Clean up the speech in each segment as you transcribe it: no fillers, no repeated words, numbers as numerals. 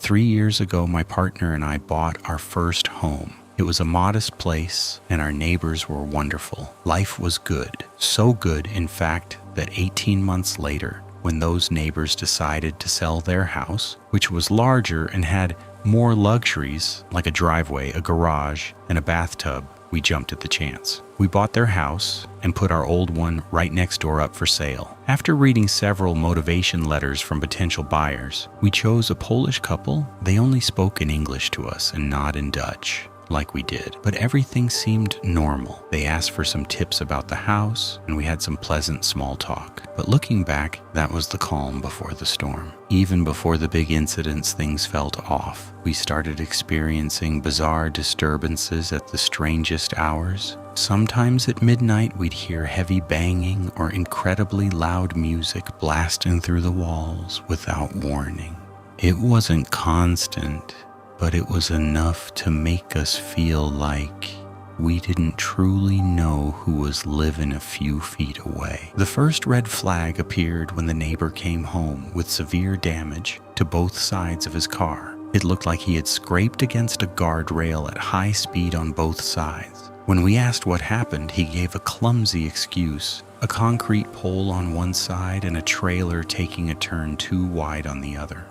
3 years ago, my partner and I bought our first home. It was a modest place, and our neighbors were wonderful. Life was good. So good, in fact, that 18 months later, when those neighbors decided to sell their house, which was larger and had more luxuries, like a driveway, a garage, and a bathtub, we jumped at the chance. We bought their house and put our old one right next door up for sale. After reading several motivation letters from potential buyers, we chose a Polish couple. They only spoke in English to us and not in Dutch, like we did, but everything seemed normal. They asked for some tips about the house, and we had some pleasant small talk. But looking back, that was the calm before the storm. Even before the big incidents, things felt off. We started experiencing bizarre disturbances at the strangest hours. Sometimes at midnight, we'd hear heavy banging or incredibly loud music blasting through the walls without warning. It wasn't constant, but it was enough to make us feel like we didn't truly know who was living a few feet away. The first red flag appeared when the neighbor came home with severe damage to both sides of his car. It looked like he had scraped against a guardrail at high speed on both sides. When we asked what happened, he gave a clumsy excuse: a concrete pole on one side and a trailer taking a turn too wide on the other.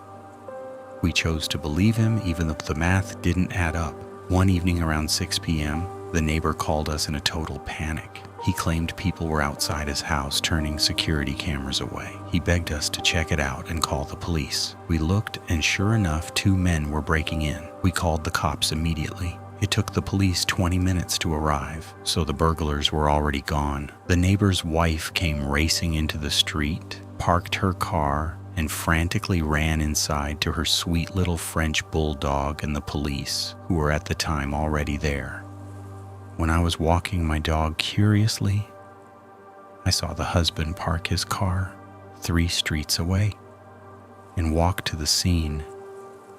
We chose to believe him even though the math didn't add up. One evening around 6 p.m., the neighbor called us in a total panic. He claimed people were outside his house turning security cameras away. He begged us to check it out and call the police. We looked, and sure enough, 2 men were breaking in. We called the cops immediately. It took the police 20 minutes to arrive, so the burglars were already gone. The neighbor's wife came racing into the street, parked her car, and frantically ran inside to her sweet little French bulldog and the police, who were at the time already there. When I was walking my dog curiously, I saw the husband park his car 3 streets away and walk to the scene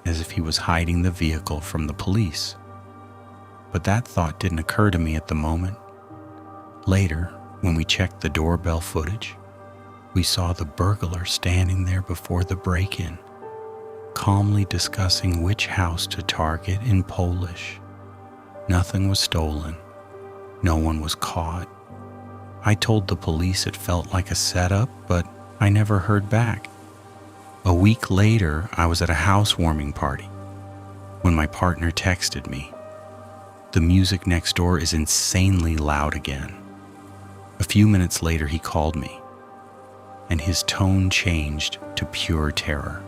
as if he was hiding the vehicle from the police. But that thought didn't occur to me at the moment. Later, when we checked the doorbell footage, we saw the burglar standing there before the break-in, calmly discussing which house to target in Polish. Nothing was stolen. No one was caught. I told the police it felt like a setup, but I never heard back. A week later, I was at a housewarming party when my partner texted me. The music next door is insanely loud again. A few minutes later, he called me, and his tone changed to pure terror.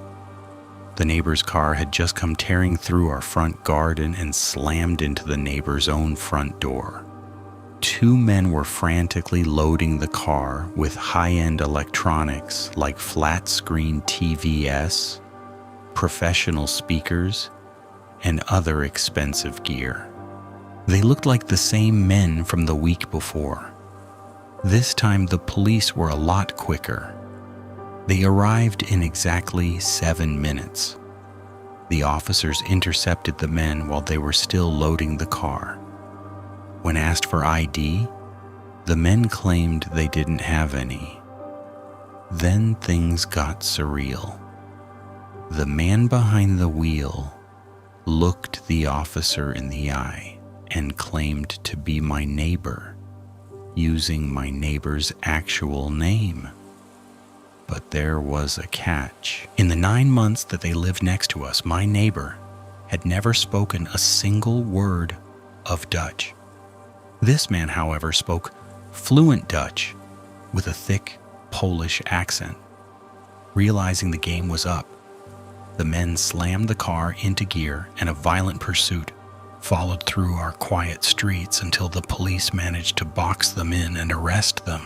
The neighbor's car had just come tearing through our front garden and slammed into the neighbor's own front door. 2 men were frantically loading the car with high-end electronics like flat-screen TVs, professional speakers, and other expensive gear. They looked like the same men from the week before. This time the police were a lot quicker. They arrived in exactly 7 minutes. The officers intercepted the men while they were still loading the car. When asked for ID, the men claimed they didn't have any. Then things got surreal. The man behind the wheel looked the officer in the eye and claimed to be my neighbor, using my neighbor's actual name. But there was a catch. In the 9 months that they lived next to us, my neighbor had never spoken a single word of Dutch. This man, however, spoke fluent Dutch with a thick Polish accent. Realizing the game was up, the men slammed the car into gear, and a violent pursuit followed through our quiet streets until the police managed to box them in and arrest them.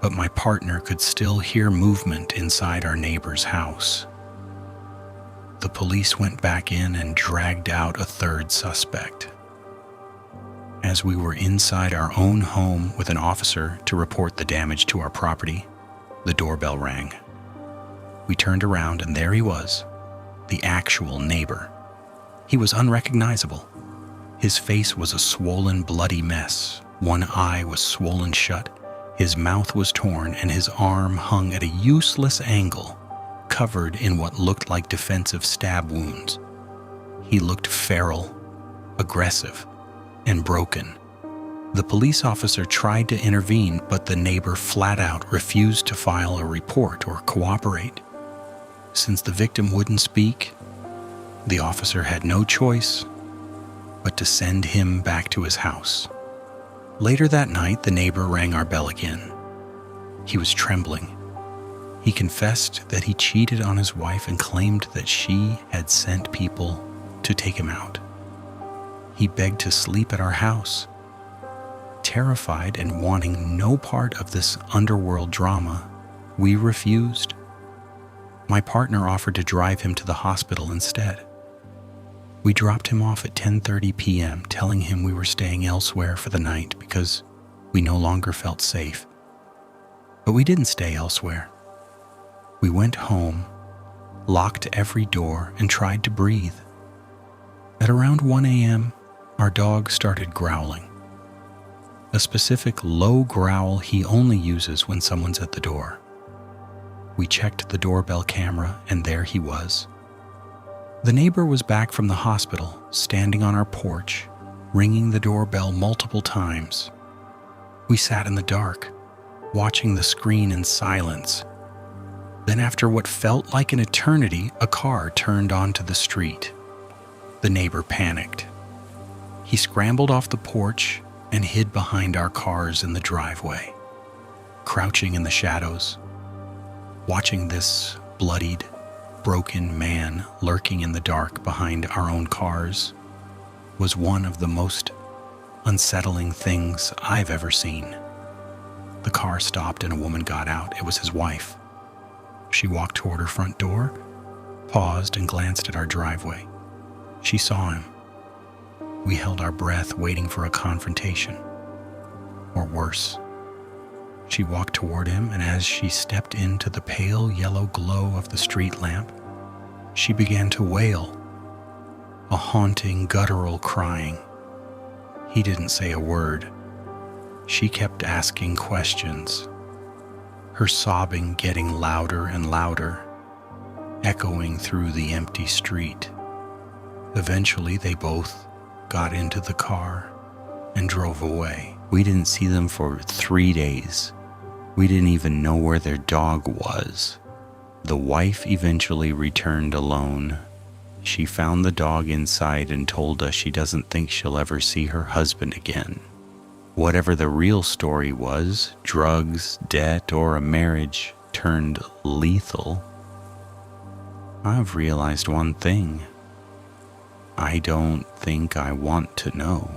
But my partner could still hear movement inside our neighbor's house. The police went back in and dragged out a 3rd suspect. As we were inside our own home with an officer to report the damage to our property, the doorbell rang. We turned around and there he was, the actual neighbor. He was unrecognizable. His face was a swollen, bloody mess. One eye was swollen shut. His mouth was torn and his arm hung at a useless angle, covered in what looked like defensive stab wounds. He looked feral, aggressive, and broken. The police officer tried to intervene, but the neighbor flat out refused to file a report or cooperate. Since the victim wouldn't speak, the officer had no choice but to send him back to his house. Later that night, the neighbor rang our bell again. He was trembling. He confessed that he cheated on his wife and claimed that she had sent people to take him out. He begged to sleep at our house. Terrified and wanting no part of this underworld drama, we refused. My partner offered to drive him to the hospital instead. We dropped him off at 10:30 p.m., telling him we were staying elsewhere for the night because we no longer felt safe. But we didn't stay elsewhere. We went home, locked every door, and tried to breathe. At around 1 a.m., our dog started growling. A specific low growl he only uses when someone's at the door. We checked the doorbell camera, and there he was. The neighbor was back from the hospital, standing on our porch, ringing the doorbell multiple times. We sat in the dark, watching the screen in silence. Then, after what felt like an eternity, a car turned onto the street. The neighbor panicked. He scrambled off the porch and hid behind our cars in the driveway. Crouching in the shadows, watching this bloodied, broken man lurking in the dark behind our own cars was one of the most unsettling things I've ever seen. The car stopped and a woman got out. It was his wife. She walked toward her front door, paused, and glanced at our driveway. She saw him. We held our breath, waiting for a confrontation. Or worse. She walked toward him, and as she stepped into the pale yellow glow of the street lamp, she began to wail, a haunting, guttural crying. He didn't say a word. She kept asking questions, her sobbing getting louder and louder, echoing through the empty street. Eventually, they both got into the car and drove away. We didn't see them for 3 days. We didn't even know where their dog was. The wife eventually returned alone. She found the dog inside and told us she doesn't think she'll ever see her husband again. Whatever the real story was, drugs, debt, or a marriage turned lethal, I've realized one thing. I don't think I want to know.